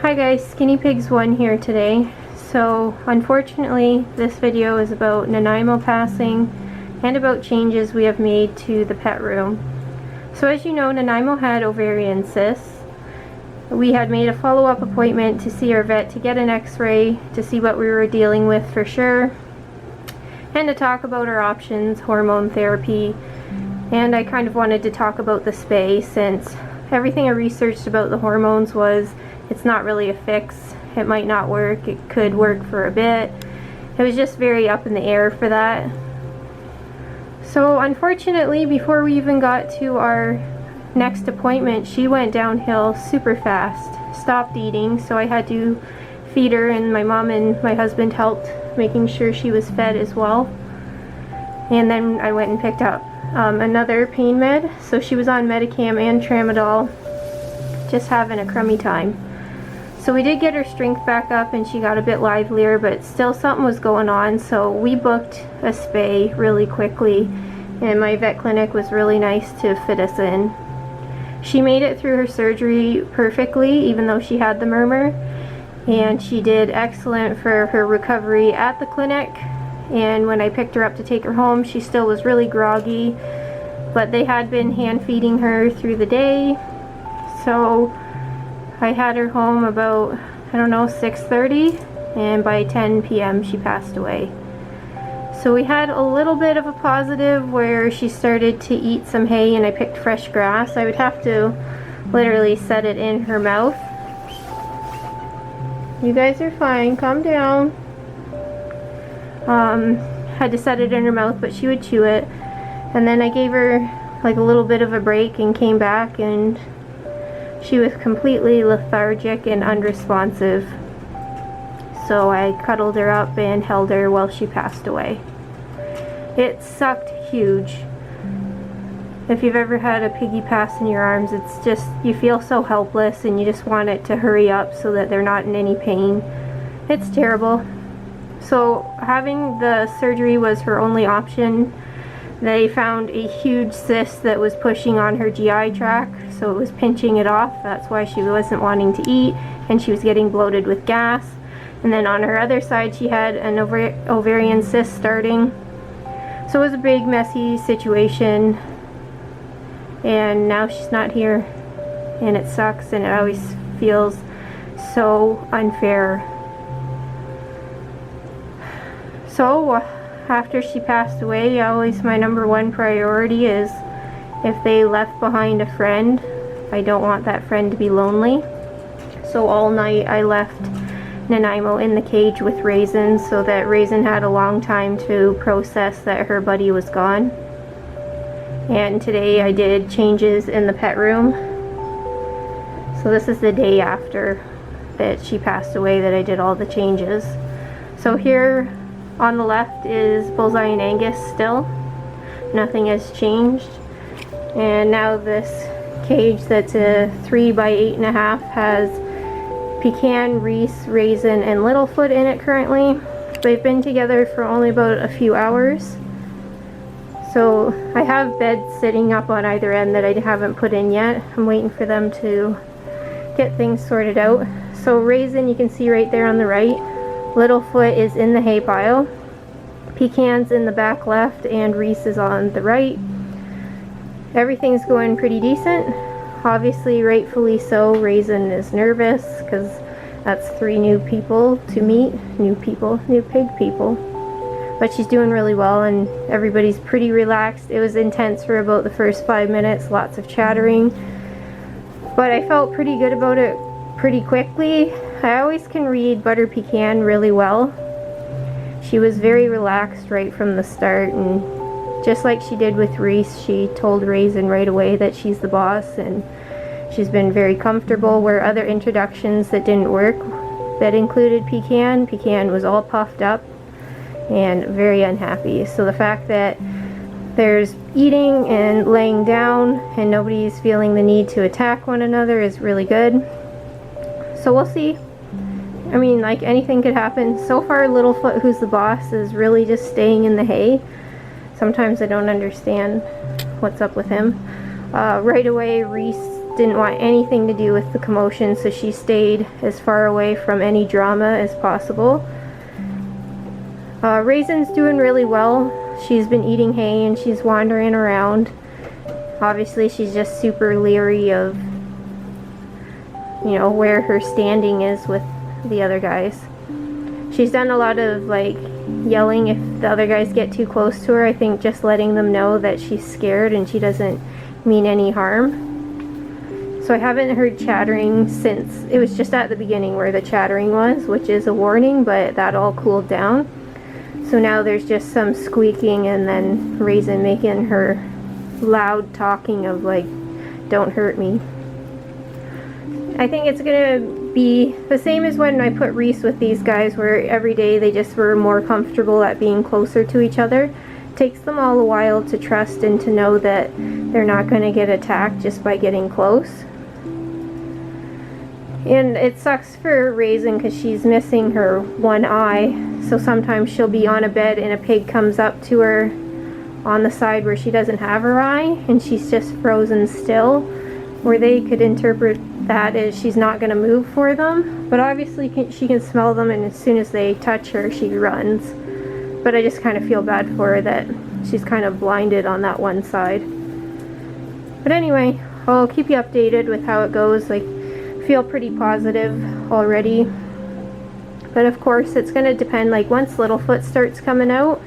Hi guys, Skinny Pigs 1 here today. So unfortunately this video is about Nanaimo passing and about changes we have made to the pet room. So as you know, Nanaimo had ovarian cysts. We had made a follow-up appointment to see our vet to get an x-ray to see what we were dealing with for sure, and to talk about our options, hormone therapy, and I kind of wanted to talk about the spay since everything I researched about the hormones was it's not really a fix. It might not work. It could work for a bit. It was just very up in the air for that. So unfortunately, before we even got to our next appointment, she went downhill super fast. Stopped eating, so I had to feed her, and my mom and my husband helped making sure she was fed as well. And then I went and picked up another pain med. So she was on Medicam and Tramadol, just having a crummy time. So we did get her strength back up and she got a bit livelier, but still something was going on, so we booked a spay really quickly, and my vet clinic was really nice to fit us in. She made it through her surgery perfectly, even though she had the murmur, and she did excellent for her recovery at the clinic. And when I picked her up to take her home, she still was really groggy, but they had been hand feeding her through the day, so I had her home about, I don't know, 6:30, and by 10 p.m. she passed away. So we had a little bit of a positive where she started to eat some hay, and I picked fresh grass. I would have to literally set it in her mouth. You guys are fine, calm down. Had to set it in her mouth, but she would chew it. And then I gave her like a little bit of a break and came back, and she was completely lethargic and unresponsive. So I cuddled her up and held her while she passed away. It sucked huge. If you've ever had a piggy pass in your arms, it's just, you feel so helpless and you just want it to hurry up so that they're not in any pain. It's terrible. So having the surgery was her only option. They found a huge cyst that was pushing on her GI tract, so it was pinching it off. That's why she wasn't wanting to eat, and she was getting bloated with gas. And then on her other side, she had an ovarian cyst starting. So it was a big, messy situation. And now she's not here, and it sucks, and it always feels so unfair. So after she passed away, always my #1 priority is if they left behind a friend, I don't want that friend to be lonely. So all night I left Nanaimo in the cage with Raisin, so that Raisin had a long time to process that her buddy was gone. And today I did changes in the pet room. So this is the day after that she passed away that I did all the changes. So here on the left is Bullseye and Angus still. Nothing has changed. And now this cage that's a 3 by 8.5 has Pecan, Reese, Raisin, and Littlefoot in it currently. They've been together for only about a few hours. So I have beds sitting up on either end that I haven't put in yet. I'm waiting for them to get things sorted out. So Raisin, you can see right there on the right. Littlefoot is in the hay pile. Pecan's in the back left, and Reese is on the right. Everything's going pretty decent. Obviously, rightfully so, Raisin is nervous because that's 3 new people to meet. New people, new pig people. But she's doing really well, and everybody's pretty relaxed. It was intense for about the first 5 minutes, lots of chattering. But I felt pretty good about it pretty quickly. I always can read Butter Pecan really well. She was very relaxed right from the start, and just like she did with Reese, she told Raisin right away that she's the boss, and she's been very comfortable. Where other introductions that didn't work, that included Pecan, Pecan was all puffed up and very unhappy. So the fact that there's eating and laying down and nobody's feeling the need to attack one another is really good. So we'll see. I mean, like, anything could happen. So far, Littlefoot, who's the boss, is really just staying in the hay. Sometimes I don't understand what's up with him. Right away, Reese didn't want anything to do with the commotion, so she stayed as far away from any drama as possible. Raisin's doing really well. She's been eating hay and she's wandering around. Obviously she's just super leery of, you know, where her standing is with the other guys. She's done a lot of like yelling if the other guys get too close to her. I think just letting them know that she's scared and she doesn't mean any harm. So I haven't heard chattering since, it was just at the beginning where the chattering was, which is a warning, but that all cooled down. So now there's just some squeaking and then Raisin making her loud talking of like, don't hurt me. I think it's gonna be the same as when I put Reese with these guys, where every day they just were more comfortable at being closer to each other. It takes them all a while to trust and to know that they're not gonna get attacked just by getting close. And it sucks for Raisin because she's missing her one eye, so sometimes she'll be on a bed and a pig comes up to her on the side where she doesn't have her eye and she's just frozen still, where they could interpret that as she's not going to move for them, but obviously she can smell them, and as soon as they touch her she runs. But I just kind of feel bad for her that she's kind of blinded on that one side. But anyway, I'll keep you updated with how it goes. Like, feel pretty positive already, but of course it's going to depend. Like, once Littlefoot starts coming out,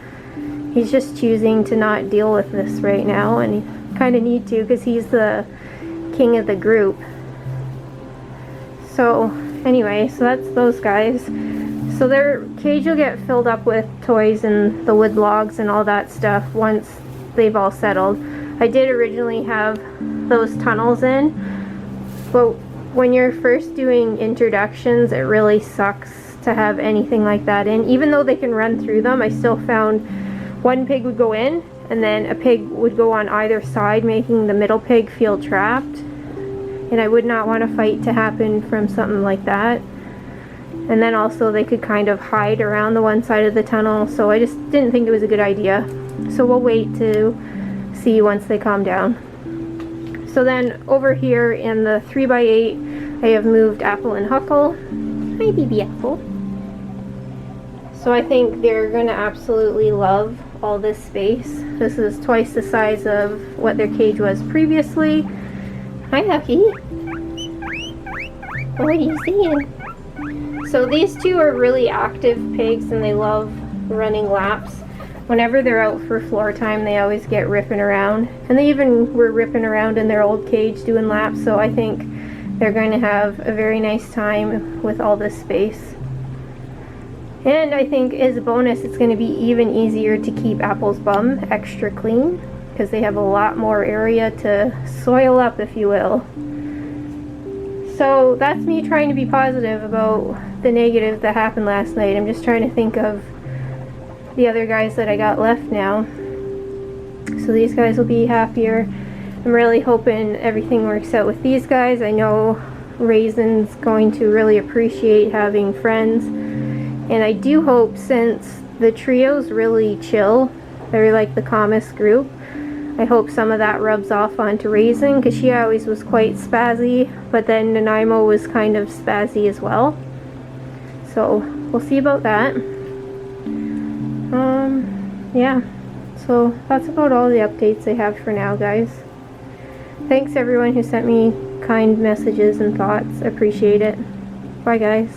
he's just choosing to not deal with this right now, and he kind of need to because he's the king of the group. So anyway, so that's those guys. So their cage will get filled up with toys and the wood logs and all that stuff once they've all settled. I did originally have those tunnels in, but when you're first doing introductions, it really sucks to have anything like that in. Even though they can run through them, I still found one pig would go in and then a pig would go on either side, making the middle pig feel trapped. And I would not want a fight to happen from something like that. And then also they could kind of hide around the one side of the tunnel, so I just didn't think it was a good idea. So we'll wait to see once they calm down. So then over here in the 3x8, I have moved Apple and Huckle. Hi, baby Apple. So I think they're going to absolutely love all this space. This is twice the size of what their cage was previously. Hi, Hucky. What are you seeing? So these two are really active pigs and they love running laps. Whenever they're out for floor time, they always get ripping around. And they even were ripping around in their old cage doing laps, so I think they're going to have a very nice time with all this space. And I think as a bonus, it's going to be even easier to keep Apple's bum extra clean, because they have a lot more area to soil up, if you will. So that's me trying to be positive about the negative that happened last night. I'm just trying to think of the other guys that I got left now. So these guys will be happier. I'm really hoping everything works out with these guys. I know Raisin's going to really appreciate having friends. And I do hope, since the trio's really chill, they're like the calmest group, I hope some of that rubs off onto Raisin, because she always was quite spazzy, but then Nanaimo was kind of spazzy as well. So we'll see about that. Yeah, so that's about all the updates I have for now, guys. Thanks everyone who sent me kind messages and thoughts. Appreciate it. Bye, guys.